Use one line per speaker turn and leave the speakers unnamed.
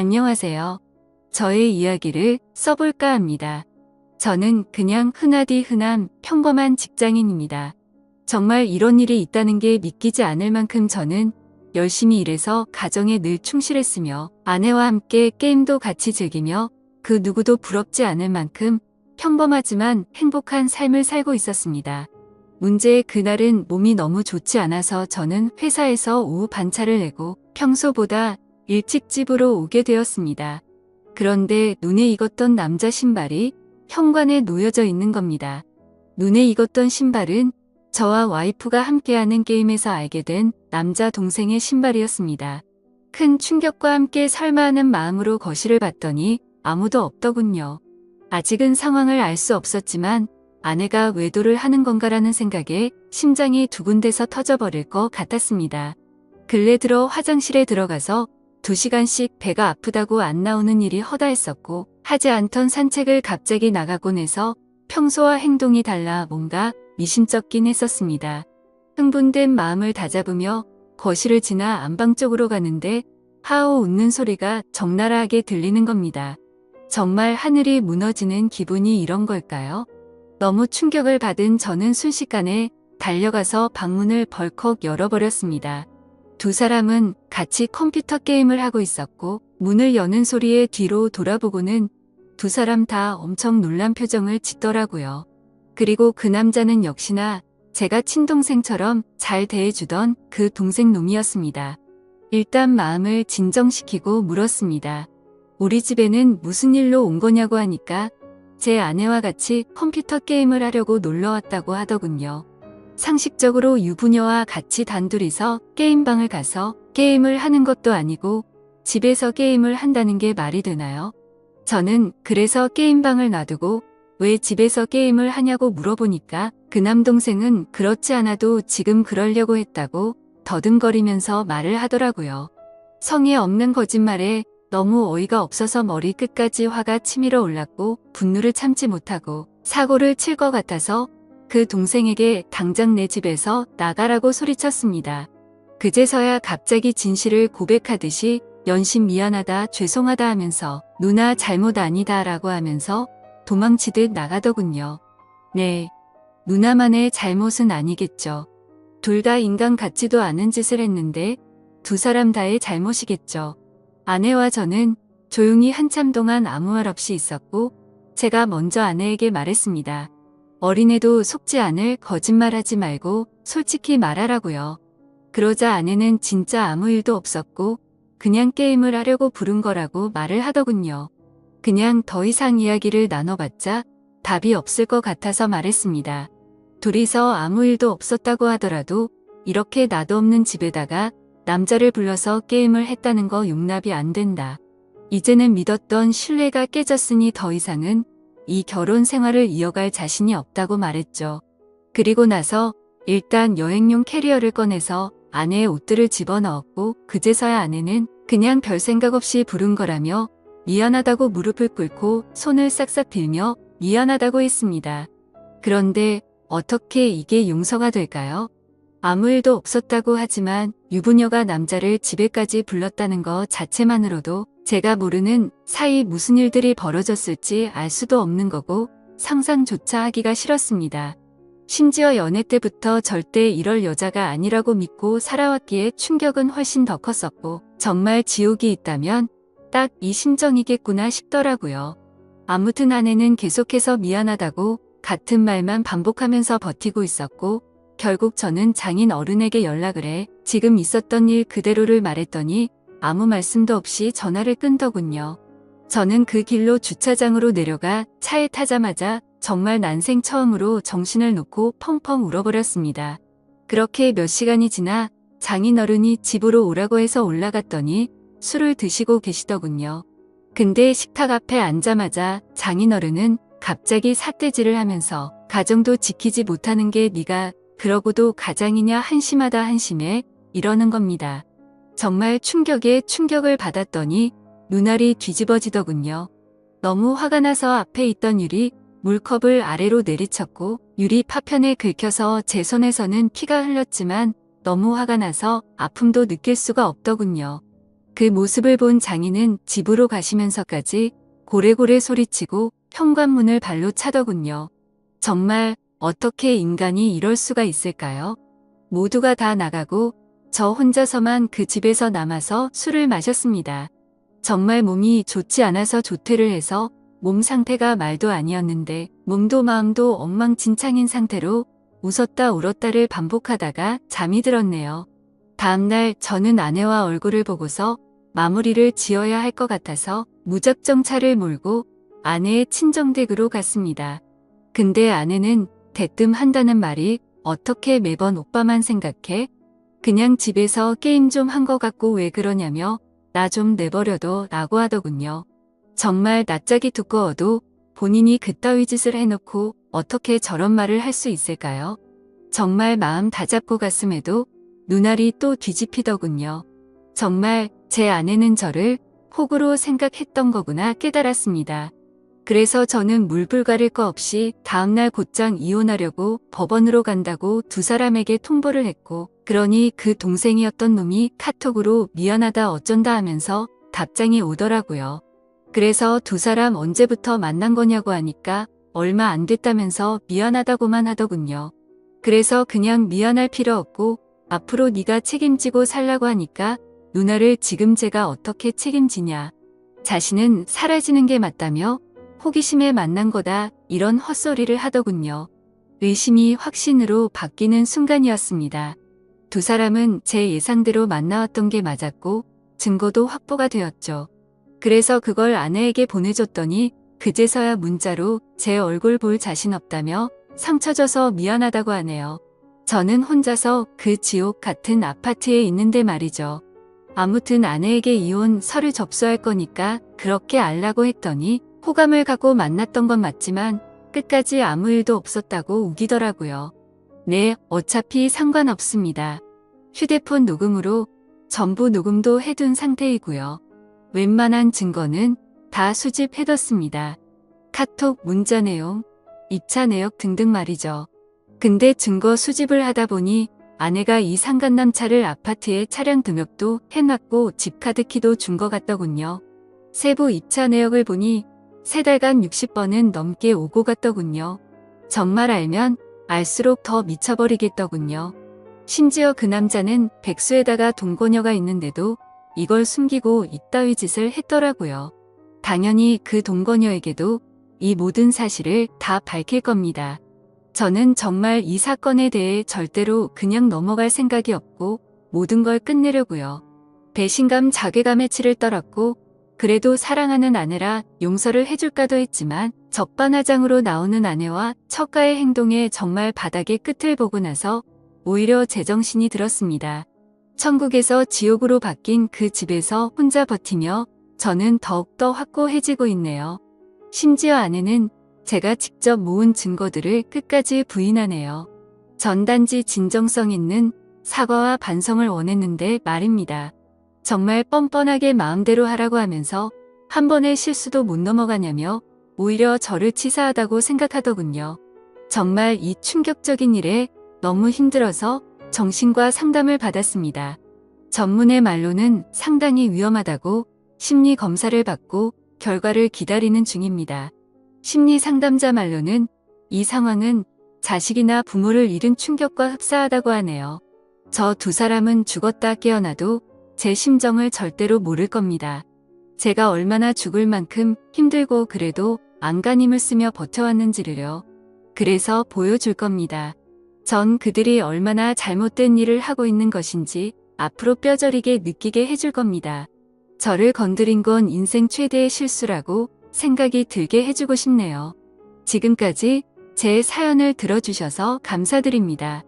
안녕하세요. 저의 이야기를 써볼까 합니다. 저는 그냥 흔하디 흔한 평범한 직장인입니다. 정말 이런 일이 있다는 게 믿기지 않을 만큼 저는 열심히 일해서 가정에 늘 충실했으며 아내와 함께 게임도 같이 즐기며 그 누구도 부럽지 않을 만큼 평범하지만 행복한 삶을 살고 있었습니다. 문제의 그날은 몸이 너무 좋지 않아서 저는 회사에서 오후 반차를 내고 평소보다 일찍 집으로 오게 되었습니다. 그런데 눈에 익었던 남자 신발이 현관에 놓여져 있는 겁니다. 눈에 익었던 신발은 저와 와이프가 함께하는 게임에서 알게 된 남자 동생의 신발이었습니다. 큰 충격과 함께 설마 하는 마음으로 거실을 봤더니 아무도 없더군요. 아직은 상황을 알 수 없었지만 아내가 외도를 하는 건가라는 생각에 심장이 두근대서 터져버릴 것 같았습니다. 근래 들어 화장실에 들어가서 2시간씩 배가 아프다고 안 나오는 일이 허다했었고 하지 않던 산책을 갑자기 나가곤 해서 평소와 행동이 달라 뭔가 미심쩍긴 했었습니다. 흥분된 마음을 다잡으며 거실을 지나 안방 쪽으로 가는데 하오 웃는 소리가 적나라하게 들리는 겁니다. 정말 하늘이 무너지는 기분이 이런 걸까요? 너무 충격을 받은 저는 순식간에 달려가서 방문을 벌컥 열어버렸습니다. 두 사람은 같이 컴퓨터 게임을 하고 있었고 문을 여는 소리에 뒤로 돌아보고는 두 사람 다 엄청 놀란 표정을 짓더라고요. 그리고 그 남자는 역시나 제가 친동생처럼 잘 대해주던 그 동생 놈이었습니다. 일단 마음을 진정시키고 물었습니다. 우리 집에는 무슨 일로 온 거냐고 하니까 제 아내와 같이 컴퓨터 게임을 하려고 놀러 왔다고 하더군요. 상식적으로 유부녀와 같이 단둘이서 게임방을 가서 게임을 하는 것도 아니고 집에서 게임을 한다는 게 말이 되나요? 저는 그래서 게임방을 놔두고 왜 집에서 게임을 하냐고 물어보니까 그 남동생은 그렇지 않아도 지금 그러려고 했다고 더듬거리면서 말을 하더라고요. 성의 없는 거짓말에 너무 어이가 없어서 머리 끝까지 화가 치밀어 올랐고 분노를 참지 못하고 사고를 칠 것 같아서 그 동생에게 당장 내 집에서 나가라고 소리쳤습니다. 그제서야 갑자기 진실을 고백하듯이 연신 미안하다 죄송하다 하면서 누나 잘못 아니다 라고 하면서 도망치듯 나가더군요. 네, 누나만의 잘못은 아니겠죠. 둘 다 인간 같지도 않은 짓을 했는데 두 사람 다의 잘못이겠죠. 아내와 저는 조용히 한참 동안 아무 말 없이 있었고 제가 먼저 아내에게 말했습니다. 어린애도 속지 않을 거짓말하지 말고 솔직히 말하라고요. 그러자 아내는 진짜 아무 일도 없었고 그냥 게임을 하려고 부른 거라고 말을 하더군요. 그냥 더 이상 이야기를 나눠봤자 답이 없을 것 같아서 말했습니다. 둘이서 아무 일도 없었다고 하더라도 이렇게 나도 없는 집에다가 남자를 불러서 게임을 했다는 거 용납이 안 된다. 이제는 믿었던 신뢰가 깨졌으니 더 이상은 이 결혼 생활을 이어갈 자신이 없다고 말했죠. 그리고 나서 일단 여행용 캐리어를 꺼내서 아내의 옷들을 집어넣었고 그제서야 아내는 그냥 별 생각 없이 부른 거라며 미안하다고 무릎을 꿇고 손을 싹싹 빌며 미안하다고 했습니다. 그런데 어떻게 이게 용서가 될까요? 아무 일도 없었다고 하지만 유부녀가 남자를 집에까지 불렀다는 것 자체만으로도 제가 모르는 사이 무슨 일들이 벌어졌을지 알 수도 없는 거고 상상조차 하기가 싫었습니다. 심지어 연애 때부터 절대 이럴 여자가 아니라고 믿고 살아왔기에 충격은 훨씬 더 컸었고 정말 지옥이 있다면 딱 이 심정이겠구나 싶더라고요. 아무튼 아내는 계속해서 미안하다고 같은 말만 반복하면서 버티고 있었고 결국 저는 장인 어른에게 연락을 해 지금 있었던 일 그대로를 말했더니 아무 말씀도 없이 전화를 끊더군요. 저는 그 길로 주차장으로 내려가 차에 타자마자 정말 난생 처음으로 정신을 놓고 펑펑 울어버렸습니다. 그렇게 몇 시간이 지나 장인 어른이 집으로 오라고 해서 올라갔더니 술을 드시고 계시더군요. 근데 식탁 앞에 앉자마자 장인 어른은 갑자기 삿대질을 하면서 가정도 지키지 못하는 게 네가 그러고도 가장이냐 한심하다 한심해 이러는 겁니다. 정말 충격에 충격을 받았더니 눈알이 뒤집어지더군요. 너무 화가 나서 앞에 있던 유리 물컵을 아래로 내리쳤고 유리 파편에 긁혀서 제 손에서는 피가 흘렀지만 너무 화가 나서 아픔도 느낄 수가 없더군요. 그 모습을 본 장인은 집으로 가시면서까지 고래고래 소리치고 현관문을 발로 차더군요. 정말 어떻게 인간이 이럴 수가 있을까요? 모두가 다 나가고 저 혼자서만 그 집에서 남아서 술을 마셨습니다. 정말 몸이 좋지 않아서 조퇴를 해서 몸 상태가 말도 아니었는데 몸도 마음도 엉망진창인 상태로 웃었다 울었다를 반복하다가 잠이 들었네요. 다음날 저는 아내와 얼굴을 보고서 마무리를 지어야 할 것 같아서 무작정 차를 몰고 아내의 친정댁으로 갔습니다. 근데 아내는 대뜸 한다는 말이 어떻게 매번 오빠만 생각해? 그냥 집에서 게임 좀 한 것 같고 왜 그러냐며 나 좀 내버려둬 라고 하더군요. 정말 낯짝이 두꺼워도 본인이 그따위 짓을 해놓고 어떻게 저런 말을 할 수 있을까요? 정말 마음 다잡고 갔음에도 눈알이 또 뒤집히더군요. 정말 제 아내는 저를 호구로 생각했던 거구나 깨달았습니다. 그래서 저는 물불가릴 거 없이 다음날 곧장 이혼하려고 법원으로 간다고 두 사람에게 통보를 했고, 그러니 그 동생이었던 놈이 카톡으로 미안하다 어쩐다 하면서 답장이 오더라고요. 그래서 두 사람 언제부터 만난 거냐고 하니까 얼마 안 됐다면서 미안하다고만 하더군요. 그래서 그냥 미안할 필요 없고 앞으로 네가 책임지고 살라고 하니까 누나를 지금 제가 어떻게 책임지냐. 자신은 사라지는 게 맞다며 호기심에 만난 거다 이런 헛소리를 하더군요. 의심이 확신으로 바뀌는 순간이었습니다. 두 사람은 제 예상대로 만나왔던 게 맞았고 증거도 확보가 되었죠. 그래서 그걸 아내에게 보내줬더니 그제서야 문자로 제 얼굴 볼 자신 없다며 상처 줘서 미안하다고 하네요. 저는 혼자서 그 지옥 같은 아파트에 있는데 말이죠. 아무튼 아내에게 이혼 서류 접수할 거니까 그렇게 알라고 했더니 호감을 갖고 만났던 건 맞지만 끝까지 아무 일도 없었다고 우기더라고요. 네, 어차피 상관없습니다. 휴대폰 녹음으로 전부 녹음도 해둔 상태이고요. 웬만한 증거는 다 수집해뒀습니다. 카톡, 문자 내용, 입차 내역 등등 말이죠. 근데 증거 수집을 하다 보니 아내가 이 상간남 차를 아파트에 차량 등록도 해놨고 집카드 키도 준 것 같더군요. 세부 입차 내역을 보니 3달간 60번은 넘게 오고 갔더군요. 정말 알면 알수록 더 미쳐버리겠더군요. 심지어 그 남자는 백수에다가 동거녀가 있는데도 이걸 숨기고 이따위 짓을 했더라고요. 당연히 그 동거녀에게도 이 모든 사실을 다 밝힐 겁니다. 저는 정말 이 사건에 대해 절대로 그냥 넘어갈 생각이 없고 모든 걸 끝내려고요. 배신감, 자괴감에 치를 떨었고 그래도 사랑하는 아내라 용서를 해줄까도 했지만 적반하장으로 나오는 아내와 처가의 행동에 정말 바닥의 끝을 보고 나서 오히려 제정신이 들었습니다. 천국에서 지옥으로 바뀐 그 집에서 혼자 버티며 저는 더욱더 확고해지고 있네요. 심지어 아내는 제가 직접 모은 증거들을 끝까지 부인하네요. 전 단지 진정성 있는 사과와 반성을 원했는데 말입니다. 정말 뻔뻔하게 마음대로 하라고 하면서 한 번의 실수도 못 넘어가냐며 오히려 저를 치사하다고 생각하더군요. 정말 이 충격적인 일에 너무 힘들어서 정신과 상담을 받았습니다. 전문의 말로는 상당히 위험하다고 심리 검사를 받고 결과를 기다리는 중입니다. 심리 상담자 말로는 이 상황은 자식이나 부모를 잃은 충격과 흡사하다고 하네요. 저 두 사람은 죽었다 깨어나도 제 심정을 절대로 모를 겁니다. 제가 얼마나 죽을 만큼 힘들고 그래도 안간힘을 쓰며 버텨왔는지를요. 그래서 보여줄 겁니다. 전 그들이 얼마나 잘못된 일을 하고 있는 것인지 앞으로 뼈저리게 느끼게 해줄 겁니다. 저를 건드린 건 인생 최대의 실수라고 생각이 들게 해주고 싶네요. 지금까지 제 사연을 들어주셔서 감사드립니다.